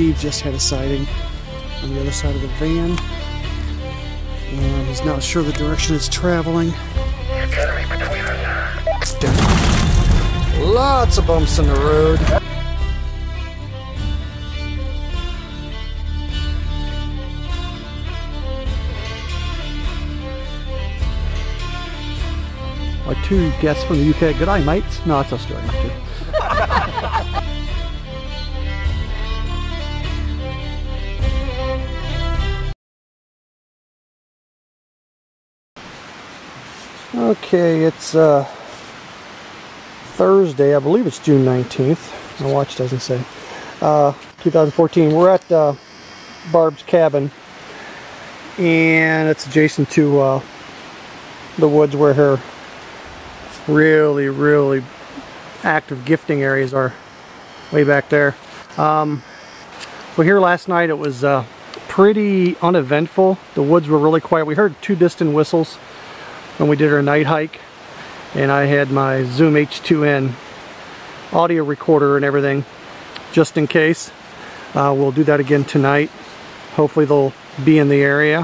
Steve just had a sighting on the other side of the van, and he's not sure the direction it's traveling. Lots of bumps in the road. Our two guests from the UK. Good eye, mates. No, it's Australia too. Okay, it's Thursday. I believe it's June 19th. My watch doesn't say. 2014. We're at Barb's cabin, and it's adjacent to the woods where her really active gifting areas are, way back there. We're here last night. It was pretty uneventful. The woods were really quiet. We heard 2 distant whistles when we did our night hike, and I had my Zoom H2N audio recorder and everything just in case. We'll do that again tonight. Hopefully they'll be in the area.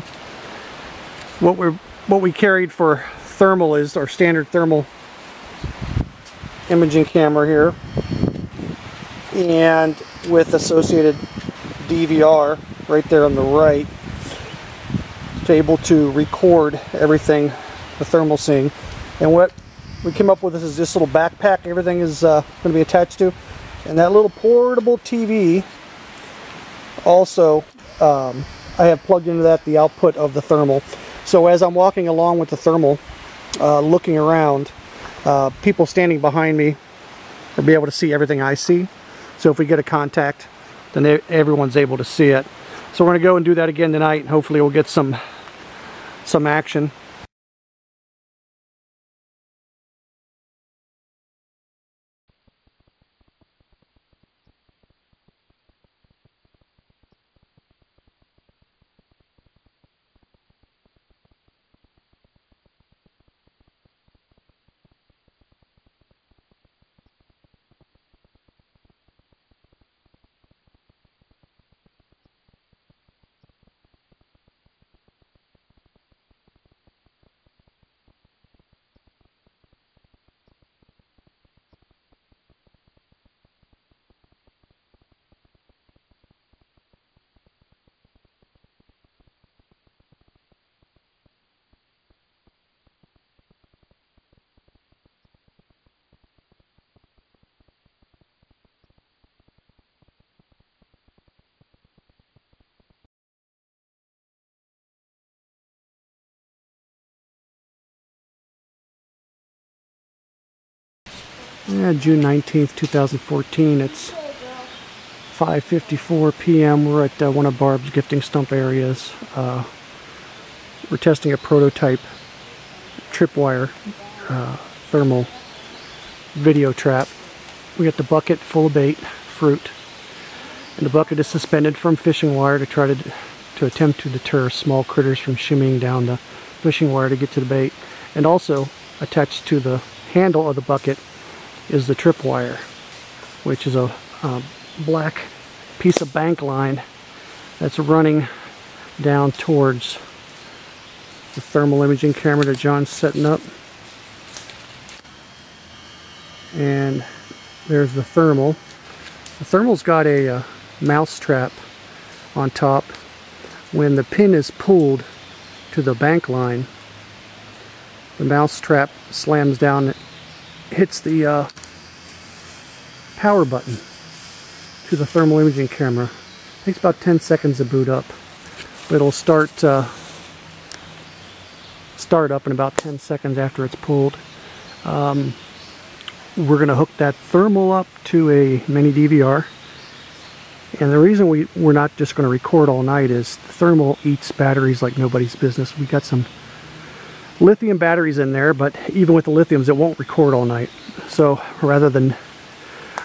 What we carried for thermal is our standard thermal imaging camera here, and with associated DVR right there on the right, it's able to record everything the thermal seeing. And what we came up with is this little backpack everything is going to be attached to, and that little portable TV also, I have plugged into that the output of the thermal. So as I'm walking along with the thermal, looking around, people standing behind me will be able to see everything I see. So if we get a contact, then everyone's able to see it. So we're going to go and do that again tonight, and hopefully we'll get some action. Yeah, June 19th, 2014. It's 5:54 p.m. We're at one of Barb's gifting stump areas. We're testing a prototype tripwire thermal video trap. We got the bucket full of bait, fruit, and the bucket is suspended from fishing wire to try to attempt to deter small critters from shimmying down the fishing wire to get to the bait. And also attached to the handle of the bucket is the tripwire, which is a black piece of bank line that's running down towards the thermal imaging camera that John's setting up. And there's the thermal. The thermal's got a mouse trap on top. When the pin is pulled to the bank line, the mouse trap slams down, hits the power button to the thermal imaging camera. It takes about 10 seconds to boot up. It'll start up in about 10 seconds after it's pulled. We're going to hook that thermal up to a mini DVR. And the reason we're not just going to record all night is the thermal eats batteries like nobody's business. We got some lithium batteries in there, but even with the lithiums, it won't record all night. So rather than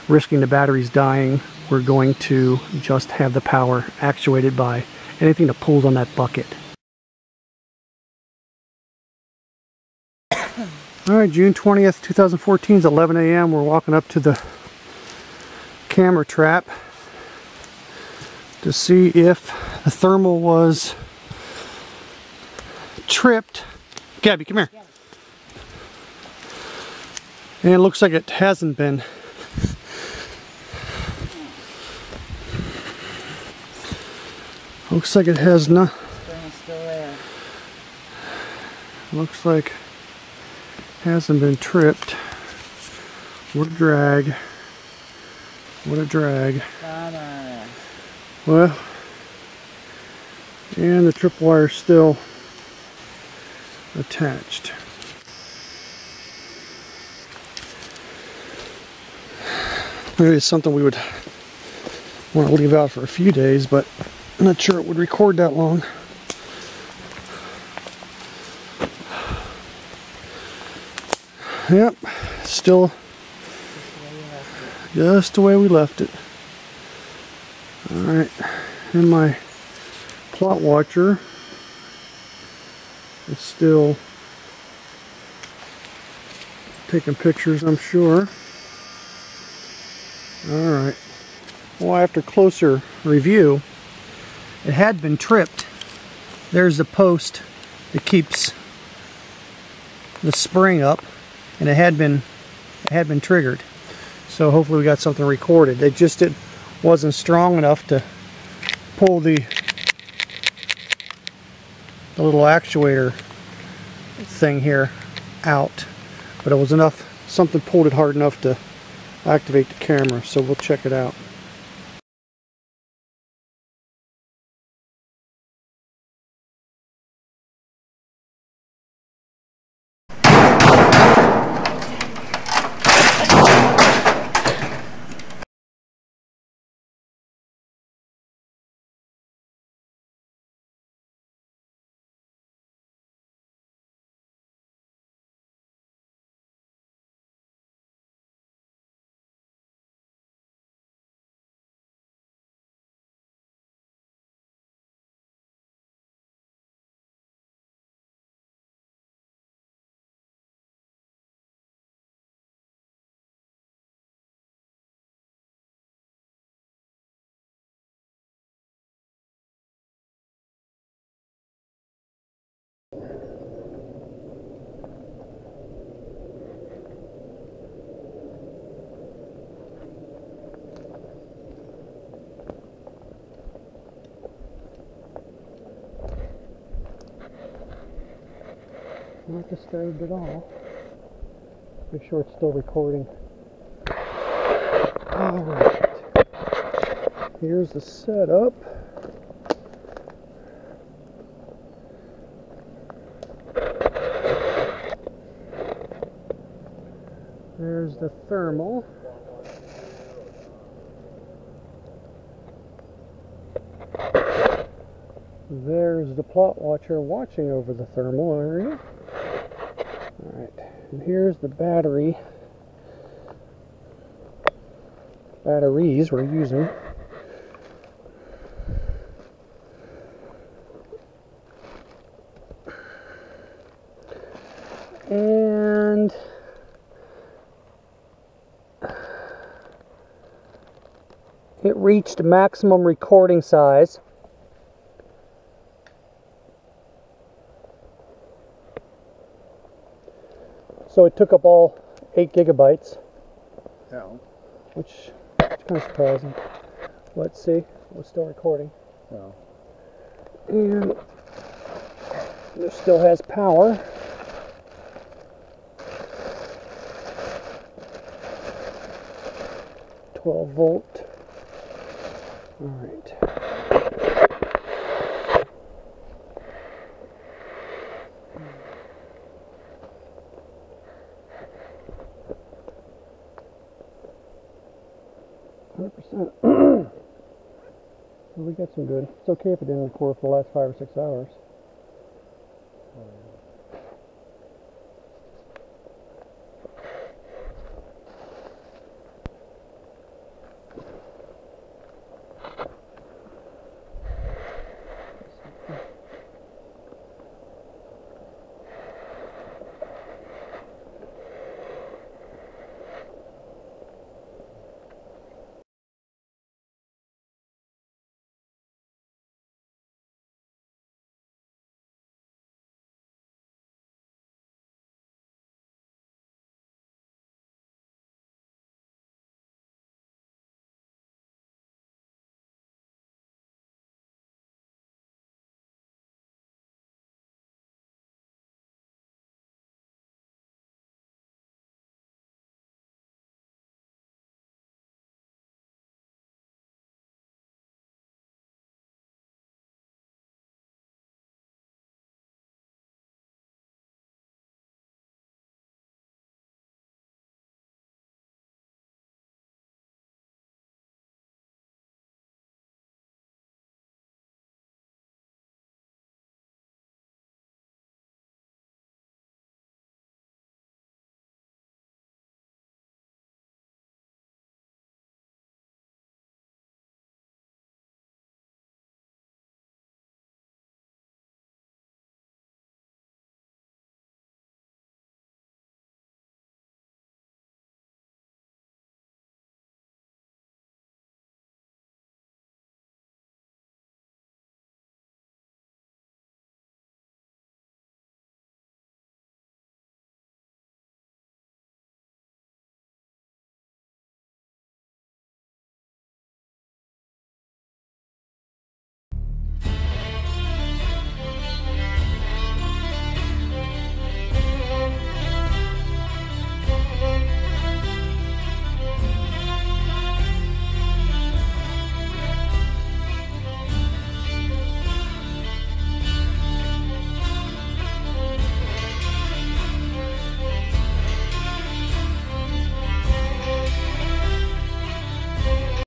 risking the batteries dying, we're going to just have the power actuated by anything that pulls on that bucket. Alright, June 20th, 2014 is 11 a.m. We're walking up to the camera trap. to see if the thermal was tripped. Gabby, come here. And it looks like it hasn't been. Looks like it has not. Still there. Looks like it hasn't been tripped. What a drag. What a drag. Well, and the tripwire's still attached. Maybe it's something we would want to leave out for a few days, but I'm not sure it would record that long. Yep, still just the way we left it. Alright, and my plot watcher is still taking pictures, I'm sure. Alright, well, after closer review, it had been tripped. There's the post that keeps the spring up, and it had been triggered. So hopefully we got something recorded. It wasn't strong enough to pull the little actuator thing here out, but it was enough. Something pulled it hard enough to activate the camera. So we'll check it out. Not disturbed at all. Make sure it's still recording. Alright. Here's the setup. There's the thermal. There's the plot watcher watching over the thermal area. Alright, and here's the batteries we're using. And it reached maximum recording size. So it took up all 8 gigabytes. Yeah. Which is kind of surprising. Let's see. We're still recording. Yeah. And it still has power. .12-volt. All right. So we got some good. It's okay if it didn't record for the last 5 or 6 hours.